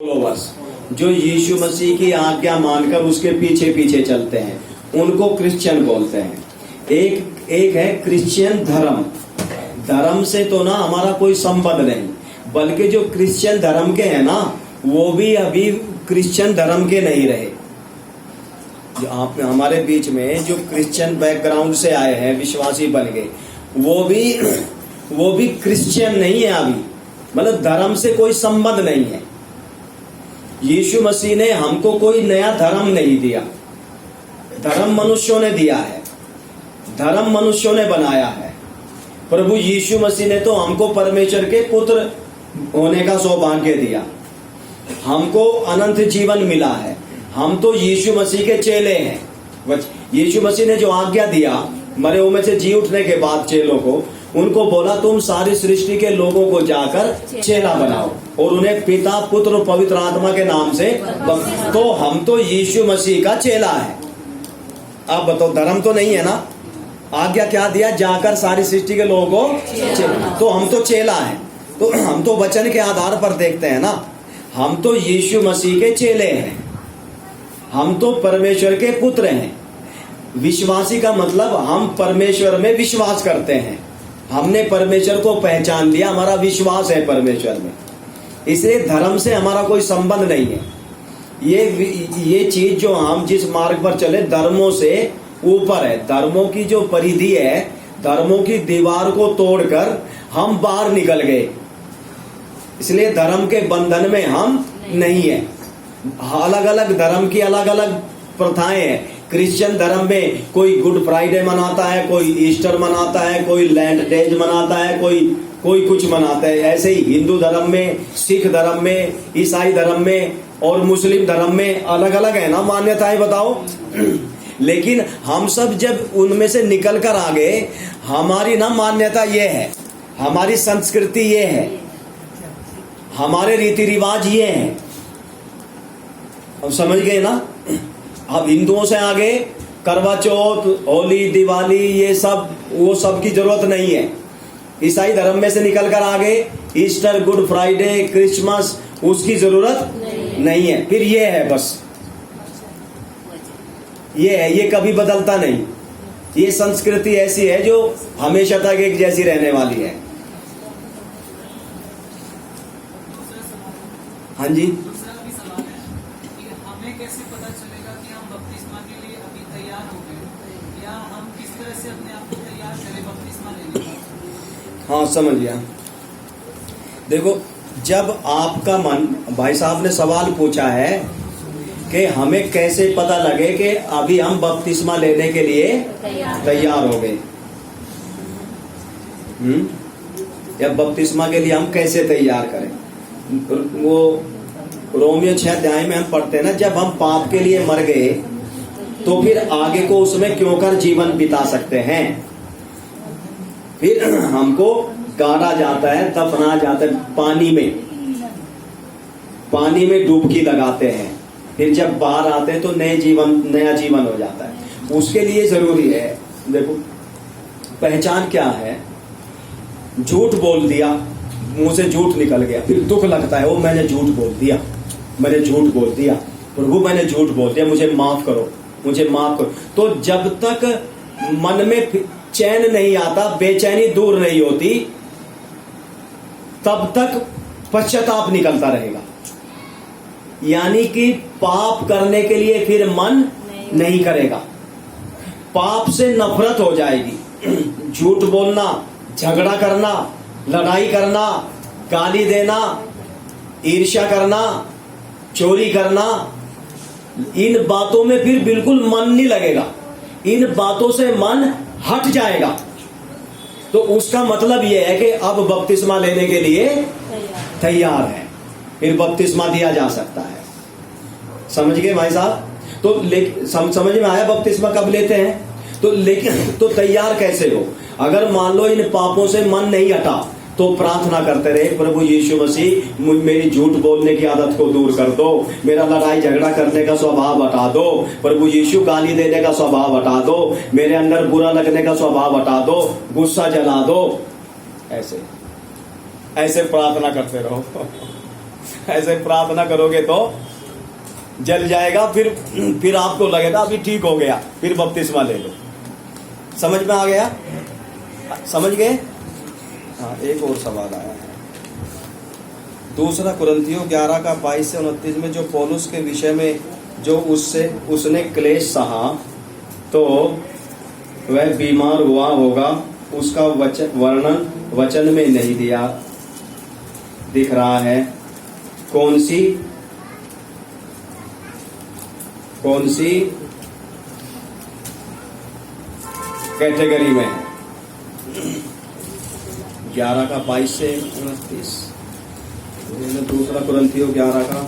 Followers जो यीशु मसीह की आज्ञा मानकर उसके पीछे पीछे चलते हैं उनको क्रिश्चियन बोलते हैं। एक है क्रिश्चियन धर्म। धर्म से तो ना हमारा कोई संबंध नहीं, बल्कि जो क्रिश्चियन धर्म के हैं ना वो भी अभी क्रिश्चियन धर्म के नहीं रहे। जो आप हमारे बीच में जो क्रिश्चियन बैकग्राउंड से आए हैं विश्वासी बन गए वो भी क्रिश्चियन नहीं है अभी, मतलब धर्म से कोई संबंध नहीं है। यीशु मसीह ने हमको कोई नया धर्म नहीं दिया, धर्म मनुष्यों ने दिया है, धर्म मनुष्यों ने बनाया है। प्रभु यीशु मसीह ने तो हमको परमेश्वर के पुत्र होने का सौभाग्य दिया, हमको अनंत जीवन मिला है। हम तो यीशु मसीह के चेले हैं। यीशु मसीह ने जो आज्ञा दिया मरे हुए में से जी उठने के बाद चेलों को, उनको बोला तुम सारी सृष्टि के लोगों को जाकर चेला बनाओ और उन्हें पिता पुत्र और पवित्र आत्मा के नाम से। तो हम तो यीशु मसीह का चेला है। अब बताओ, धर्म तो नहीं है ना। आज्ञा क्या दिया? जाकर सारी सृष्टि के लोगों को। तो हम तो चेला है, तो हम तो वचन के आधार पर देखते हैं ना। हम तो यीशु मसीह के चेले हैं, हम तो परमेश्वर के पुत्र हैं। विश्वासी का मतलब हम परमेश्वर में विश्वास करते हैं, हमने परमेश्वर को पहचान लिया, हमारा विश्वास है परमेश्वर में। इसलिए धर्म से हमारा कोई संबंध नहीं है। ये चीज जो हम जिस मार्ग पर चले धर्मों से ऊपर है। धर्मों की जो परिधि है, धर्मों की दीवार को तोड़कर हम बाहर निकल गए, इसलिए धर्म के बंधन में हम नहीं है। अलग अलग धर्म की अलग अलग प्रथाएं हैं। क्रिश्चियन धर्म में कोई गुड फ्राइडे मनाता है, कोई ईस्टर मनाता है, कोई लैंड डेज मनाता है, कोई कुछ मनाता है। ऐसे ही हिंदू धर्म में, सिख धर्म में, ईसाई धर्म में और मुस्लिम धर्म में अलग अलग है ना मान्यताएं, बताओ। लेकिन हम सब जब उनमें से निकल कर आ गए, हमारी ना मान्यता ये है, हमारी संस्कृति ये है, हमारे रीति रिवाज ये हैं। अब समझ गए ना। अब हिंदुओं से आगे करवा चौथ, होली, दिवाली, ये सब वो सब की जरूरत नहीं है। ईसाई धर्म में से निकल कर आगे ईस्टर, गुड फ्राइडे, क्रिसमस, उसकी जरूरत नहीं है। फिर ये है, बस ये है, ये कभी बदलता नहीं। ये संस्कृति ऐसी है जो हमेशा तक एक जैसी रहने वाली है। हाँ जी। कैसे पता चलेगा कि हम बपतिस्मा के लिए अभी तैयार हो गए, या हम किस तरह से अपने आप को तैयार करें बपतिस्मा लेने का? हाँ, समझ गया। देखो, जब आपका मन, भाई साहब ने सवाल पूछा है कि हमें कैसे पता लगे कि अभी हम बपतिस्मा लेने के लिए तैयार हो गए, या बपतिस्मा के लिए हम कैसे तैयार करें। वो रोमियो 6 अध्याय में हम पढ़ते हैं ना, जब हम पाप के लिए मर गए तो फिर आगे को उसमें क्यों कर जीवन बिता सकते हैं। फिर हमको गाड़ा जाता है, दफना जाता है पानी में डुबकी लगाते हैं। फिर जब बाहर आते हैं तो नया जीवन हो जाता है। उसके लिए जरूरी है, देखो पहचान क्या है। झूठ बोल दिया, मुंह से झूठ निकल गया, फिर दुख लगता है, वो मैंने झूठ बोल दिया, मैंने झूठ बोल दिया, प्रभु मैंने झूठ बोल दिया, मुझे माफ करो, मुझे माफ करो। तो जब तक मन में चैन नहीं आता, बेचैनी दूर नहीं होती, तब तक पश्चाताप निकलता रहेगा। यानी कि पाप करने के लिए फिर मन नहीं करेगा, पाप से नफरत हो जाएगी। झूठ बोलना, झगड़ा करना, लड़ाई करना, गाली देना, ईर्ष्या करना, चोरी करना, इन बातों में फिर बिल्कुल मन नहीं लगेगा, इन बातों से मन हट जाएगा। तो उसका मतलब यह है कि अब बपतिस्मा लेने के लिए तैयार है, फिर बपतिस्मा दिया जा सकता है। समझ गए भाई साहब? तो समझ में आया बपतिस्मा कब लेते हैं? तो लेकिन तो तैयार कैसे हो? अगर मान लो इन पापों से मन नहीं हटा तो प्रार्थना करते रहे, प्रभु यीशु मसीह मेरी झूठ बोलने की आदत को दूर कर दो, मेरा लड़ाई झगड़ा करने का स्वभाव हटा दो, प्रभु यीशु गाली देने का स्वभाव हटा दो, मेरे अंदर बुरा लगने का स्वभाव हटा दो, गुस्सा जला दो। ऐसे प्रार्थना करते रहो। ऐसे प्रार्थना करोगे तो जल जाएगा, फिर आपको लगेगा अभी ठीक हो गया, फिर बपतिस्मा ले लो। समझ में आ गया? समझ गए? हाँ, एक और सवाल आया है। दूसरा कुरिन्थियों 11 का 22 से 29 में जो पौलुस के विषय में जो उसने क्लेश सहा, तो वह बीमार हुआ होगा, उसका वर्णन वचन में नहीं दिख रहा है। कौन सी कैटेगरी में है? 11 का 22 से 29, दूसरा कुरिन्थियों 11 का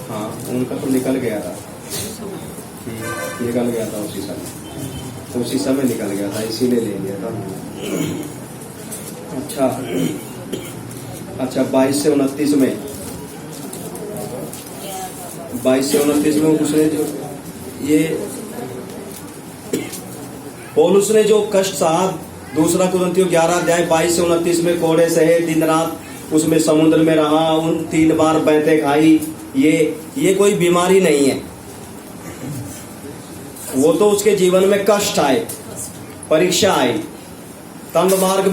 हाँ, उनका तो निकल गया था, उसी समय निकल गया था, इसीलिए ले लिया था। अच्छा 22 से 29 में, 22 से 29 में उसने जो ये पौलुस ने जो कष्ट सहा, दूसरा कुरिन्थियों 11 अध्याय 22 से 29 में कोड़े सहे, दिन रात उसमें समुद्र में रहा, उन 3 बार बैंतें खाई, ये कोई बीमारी नहीं है। वो तो उसके जीवन में कष्ट आए, परीक्षा आई, तंग मार्ग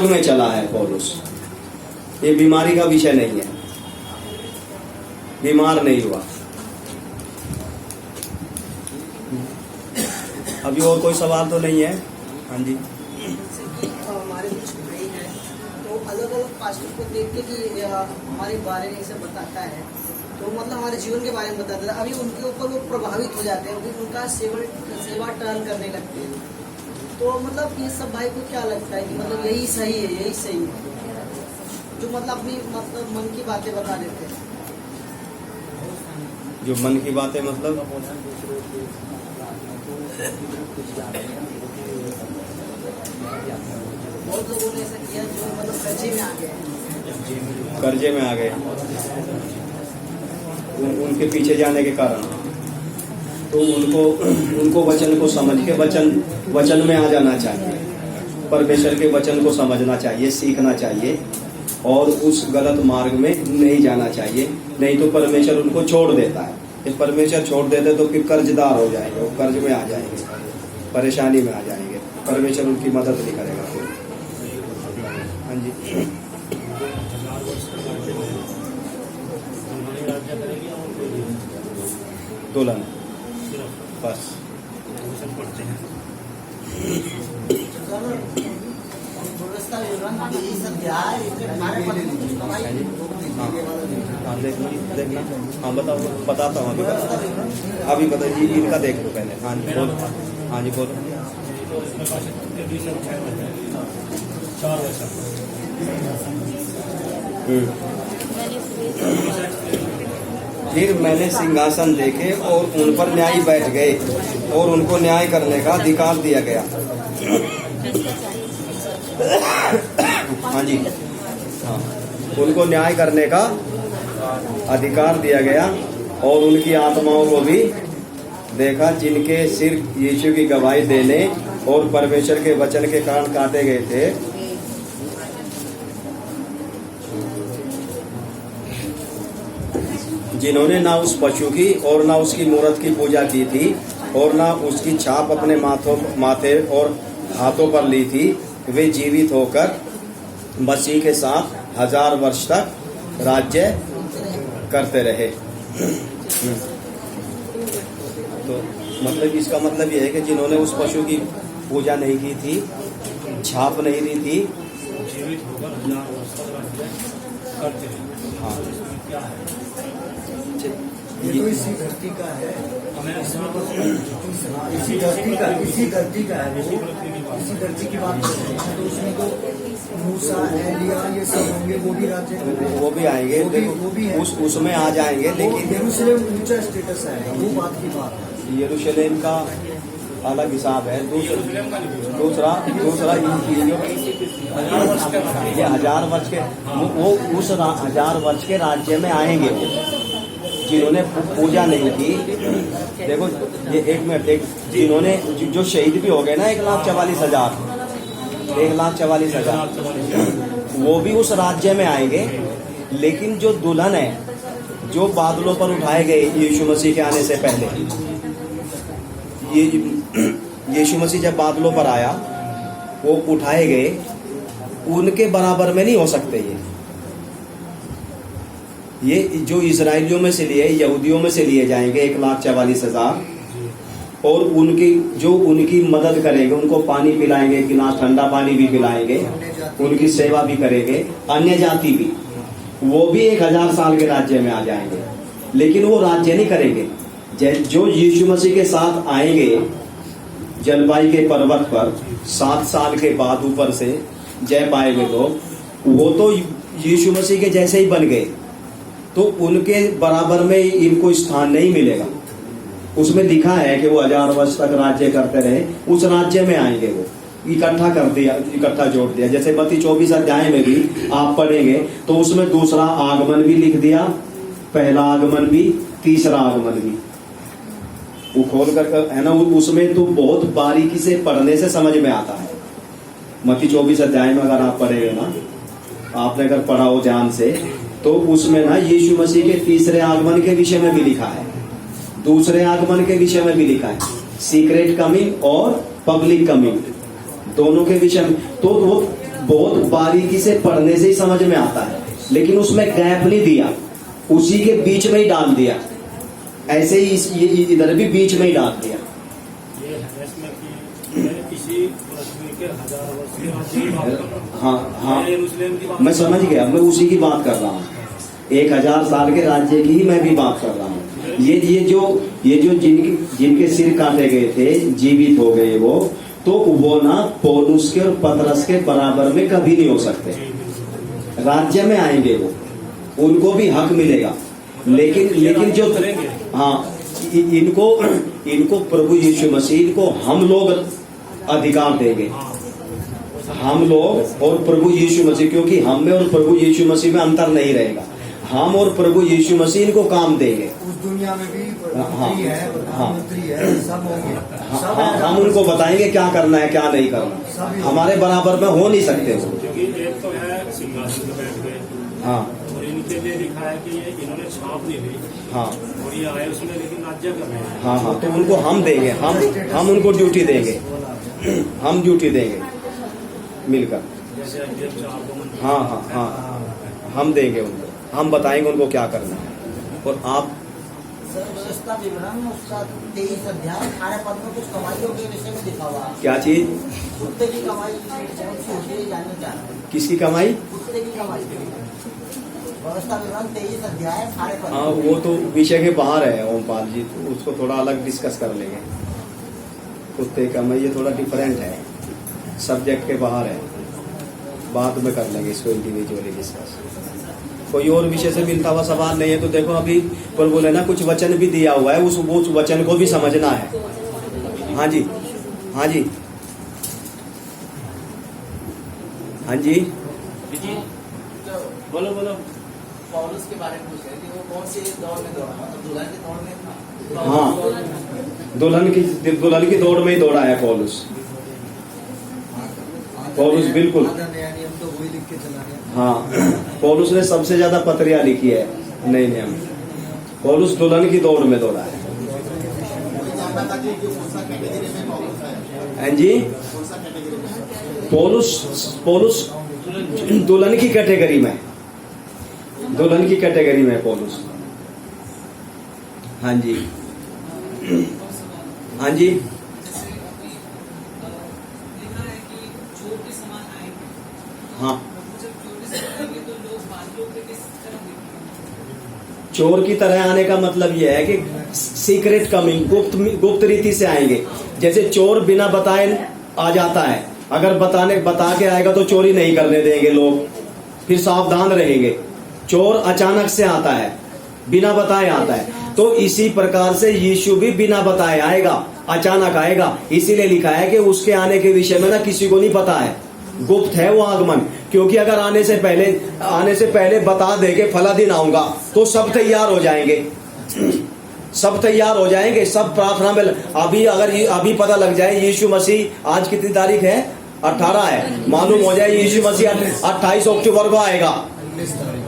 में चला है पौलुस। ये बीमारी का विषय नहीं है, बीमार नहीं हुआ। अभी और कोई सवाल तो नहीं है? हाँ जी। हमारे कुछ भाई हैं तो अलग अलग पास्टर को देख के कि हमारे बारे में इसे बताता है, तो मतलब हमारे जीवन के बारे में बताता है, अभी उनके ऊपर वो प्रभावित हो जाते हैं, अभी उनका सेवा टर्न करने लगते हैं। तो मतलब ये सब भाई को क्या लगता है कि मतलब यही सही है, जो मतलब अपनी मतलब मन की बातें बता देते हैं? जो मन की बातें मतलब बहुत लोगों ने ऐसा किया जो मतलब कर्जे में आ गए, उनके पीछे जाने के कारण। तो उनको वचन को समझ के वचन में आ जाना चाहिए, परमेश्वर के वचन को समझना चाहिए, सीखना चाहिए, और उस गलत मार्ग में नहीं जाना चाहिए। नहीं तो परमेश्वर उनको छोड़ देता है। जब परमेश्वर छोड़ देते तो फिर कर्जदार हो जाएंगे, वो कर्ज में आ जाएंगे, परेशानी में आ जाएंगे, परमेश्वर उनकी मदद नहीं करेगा फिर। हाँ जी। दुल्हन बस देखना हाँ बताता हूँ अभी बताइए, इनका देख लो पहले। हाँ जी बोलो, हाँ जी बोलो। फिर मैंने सिंहासन देखे और उन पर न्यायी बैठ गए और उनको न्याय करने का अधिकार दिया गया। हाँ जी, हाँ, उनको न्याय करने का अधिकार दिया गया और उनकी आत्माओं को भी देखा जिनके सिर यीशु की गवाही देने और परमेश्वर के वचन के कारण काटे गए थे। जिन्होंने ना उस पशु की और ना उसकी मूरत की पूजा की थी और ना उसकी छाप अपने माथे और हाथों पर ली थी, वे जीवित होकर मसीह के साथ 1000 वर्ष तक राज्य करते रहे। तो मतलब इसका मतलब यह है कि जिन्होंने उस पशु की पूजा नहीं की थी, छाप नहीं ली थी, जीवित होकर 1000 वर्ष तक राज्य करते रहे। हाँ, क्या है ये तो इसी धरती का है, इसी धरती का है, इसी धरती की बात कर रहे हैं। तो उसमें तो मूसा, एलिया ये सब होंगे, वो भी राज्य करेंगे, वो भी आएंगे, वो भी है। उसमें आ जाएंगे। लेकिन यरूशलेम ऊंचा स्टेटस आएगा, वो बात की बात है। यरूशलेम का अलग हिसाब है। यरूशलेम का नहीं दूसरा दूसरा ये जो 1000 वर्ष के बाद ये 1000 वर्ष के वो उस 1000 वर्ष के राज्य में आएंगे वो जिन्होंने पूजा नहीं की। देखो ये एक मिनट, एक जिन्होंने जो शहीद भी हो गए ना 1,44,000 वो भी उस राज्य में आएंगे। लेकिन जो दुल्हन है जो बादलों पर उठाए गए यीशु मसीह के आने से पहले, ये यीशु मसीह जब बादलों पर आया वो उठाए गए, उनके बराबर में नहीं हो सकते। ये जो इजराइलियों में से लिए यहूदियों में से लिए जाएंगे 1,44,000 और उनकी मदद करेंगे, उनको पानी पिलाएंगे, गिलास ठंडा पानी भी पिलाएंगे, उनकी सेवा भी करेंगे। अन्य जाति भी वो भी 1000 साल के राज्य में आ जाएंगे, लेकिन वो राज्य नहीं करेंगे। जो यीशु मसीह के साथ आएंगे जलवायु के पर्वत पर 7 साल के बाद ऊपर से जय पाएंगे लोग, वो तो यीशु मसीह के जैसे ही बन गए, तो उनके बराबर में इनको स्थान नहीं मिलेगा। उसमें लिखा है कि वो 1000 वर्ष तक राज्य करते रहे, उस राज्य में आएंगे। वो इकट्ठा कर दिया, इकट्ठा जोड़ दिया। जैसे मत्ती 24 अध्याय में भी आप पढ़ेंगे तो उसमें दूसरा आगमन भी लिख दिया, पहला आगमन भी, तीसरा आगमन भी। वो खोल कर है ना, उसमें तो बहुत बारीकी से पढ़ने से समझ में आता है। मत्ती 24 अध्याय में अगर आप पढ़ेंगे ना, आपने अगर पढ़ा हो ध्यान से, तो उसमें ना यीशु मसीह के तीसरे आगमन के विषय में भी लिखा है, दूसरे आगमन के विषय में भी लिखा है, सीक्रेट कमिंग और पब्लिक कमिंग दोनों के विषय में। तो वो बहुत बारीकी से पढ़ने से ही समझ में आता है, लेकिन उसमें गैप नहीं दिया, उसी के बीच में ही डाल दिया। ऐसे ही इधर भी बीच में ही डाल दिया। ये है इसमें कि किसी पृथ्वी के 1000 वर्ष के राज्य की बात कर रहा हूं। हाँ यरूशलेम की बात मैं समझ गया, मैं उसी की बात कर रहा हूँ। 1000 साल के राज्य की ही मैं भी बात कर रहा हूँ। ये जो जिनके सिर काटे गए थे, जीवित हो गए वो, तो वो ना पौलुस के और पतरस के बराबर में कभी नहीं हो सकते। राज्य में आएंगे वो, उनको भी हक मिलेगा। लेकिन जो हाँ इनको प्रभु यीशु मसीह, इनको हम लोग अधिकार देंगे, हम लोग और प्रभु यीशु मसीह, क्योंकि हम में और प्रभु यीशु मसीह में अंतर नहीं रहेगा। हम और प्रभु यीशु मसीह इनको काम देंगे। उस दुनिया में भी हाँ, प्रधानमंत्री है, सब होंगे। हम उनको बताएंगे क्या करना है क्या नहीं करना। हमारे बराबर में हो नहीं सकते वो। क्योंकि एक तो है सिंहासन पे बैठ गए, हाँ और इनके लिए लिखा है कि ये इन्होंने छाप नहीं ली, हाँ और ये आए उसमें लेकिन राज्य कर रहे हैं। हाँ तो उनको हम देंगे, हम उनको ड्यूटी देंगे, हम ड्यूटी देंगे मिलकर। जैसे अध्यक्ष आगमन, हाँ हम देंगे उनको, हम बताएंगे उनको क्या करना है। और आप सर व्यवस्था विवरण उसका 23 अध्याय 18 पद में कुछ कमाइयों के विषय में लिखा हुआ है। क्या चीज, कुत्ते की कमाई कौन सी होती है जानना चाह रहे हैं। किसकी कमाई? कुत्ते की कमाई व्यवस्था विवरण 23 अध्याय 18 पद। हाँ वो तो विषय के बाहर है ओमपाल जी, तो उसको थोड़ा अलग डिस्कस कर लेंगे। कुत्ते का कमाई ये थोड़ा डिफरेंट है, सब्जेक्ट के बाहर है, बाद में कर लेंगे इसको इंडिविजुअली डिस्कस। कोई और विषय से मिलता हुआ सवाल नहीं है तो देखो अभी पर बोले ना कुछ वचन भी दिया हुआ है, उस वचन को भी समझना है। हाँ जी हाँ जी हाँ जी बोलो पौलुस के बारे में पूछ रहे थे, वो कौन से दौर में दौड़ा, मतलब दुल्हन के दौड़ में था। हाँ दुल्हन की दौड़ में ही दौड़ा है पौलुस बिल्कुल। नया नियम तो वही लिख के चला गया। हाँ पौलुस ने सबसे ज्यादा पत्रियां लिखी है नए नियम। पौलुस दुल्हन की दौड़ में दौड़ा है। हाँ जी पौलुस दुल्हन की कैटेगरी में, दुल्हन की कैटेगरी में पौलुस। हाँ जी हाँ जी लिखा है कि चोर के समान आएंगे। हाँ जब चोर के समान आएंगे तो लोग बादलों पे किस तरह देखेंगे? चोर की तरह आने का मतलब यह है कि सीक्रेट कमिंग, गुप्त रीति से आएंगे। जैसे चोर बिना बताए आ जाता है, अगर बता के आएगा तो चोरी नहीं करने देंगे लोग, फिर सावधान रहेंगे। चोर अचानक से आता है, बिना बताए आता है, तो इसी प्रकार से यीशु भी बिना बताए आएगा। अचानक आएगा। इसीलिए लिखा है कि उसके आने के विषय में ना किसी को नहीं पता है, गुप्त है वो आगमन। क्योंकि अगर आने से पहले बता दे के फला दिन आऊंगा तो सब तैयार हो जाएंगे, सब तैयार हो जाएंगे, सब प्रार्थना में। अभी पता लग जाए यीशु मसीह आज कितनी तारीख है, 18 है, मालूम हो जाए यीशु मसीह 28 अक्टूबर को आएगा,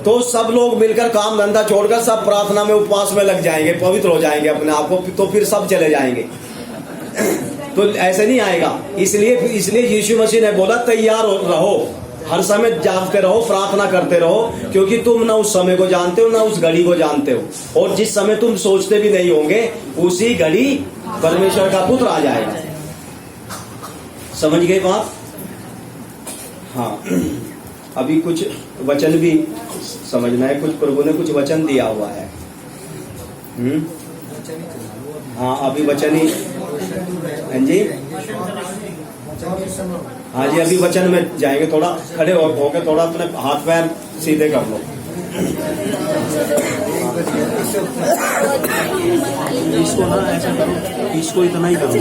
तो सब लोग मिलकर काम धंधा छोड़कर सब प्रार्थना में उपवास में लग जाएंगे, पवित्र हो जाएंगे अपने आप को, तो फिर सब चले जाएंगे। तो ऐसे नहीं आएगा। इसलिए यीशु मसीह ने बोला तैयार रहो, हर समय जागते रहो, प्रार्थना करते रहो, क्योंकि तुम ना उस समय को जानते हो ना उस घड़ी को जानते हो, और जिस समय तुम सोचते भी नहीं होंगे उसी घड़ी परमेश्वर का पुत्र आ जाएगा। समझ गए बात? हाँ, अभी कुछ वचन भी समझना है, कुछ प्रभु ने कुछ वचन दिया हुआ है। हाँ, अभी वचन ही, हाँ जी, हाँ जी, अभी वचन में जाएंगे। थोड़ा खड़े होकर थोड़ा अपने हाथ पैर सीधे कर लो। इसको ना ऐसा करो, इसको इतना ही करो।